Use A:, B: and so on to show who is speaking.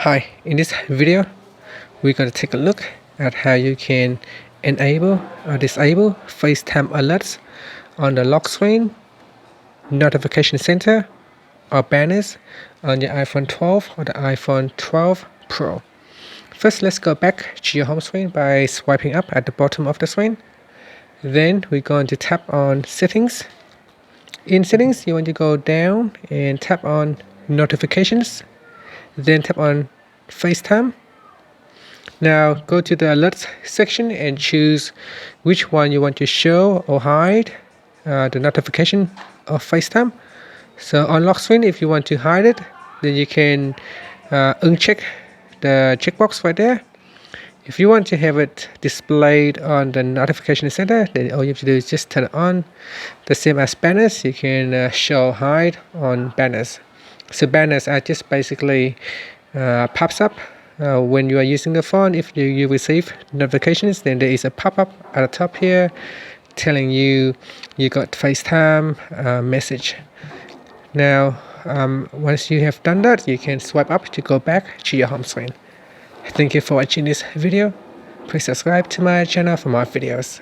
A: Hi, in this video we're going to take a look at how you can enable or disable FaceTime alerts on the lock screen, notification center or banners on your iPhone 12 or the iPhone 12 Pro. First, let's go back to your home screen by swiping up at the bottom of the screen. Then we're going to tap on settings. In settings, you want to go down and tap on notifications, then tap on FaceTime. Now go to the alerts section and choose which one you want to show or hide the notification of FaceTime. So on lock screen, if you want to hide it, then you can uncheck the checkbox right there. If you want to have it displayed on the notification center, then all you have to do is just turn it on. The same as banners, you can show hide on banners. So banners are just basically pops up when you are using the phone. If you receive notifications, then there is a pop-up at the top here telling you got FaceTime message. Now once you have done that, you can swipe up to go back to your home screen. Thank you for watching this video. Please subscribe to my channel for more videos.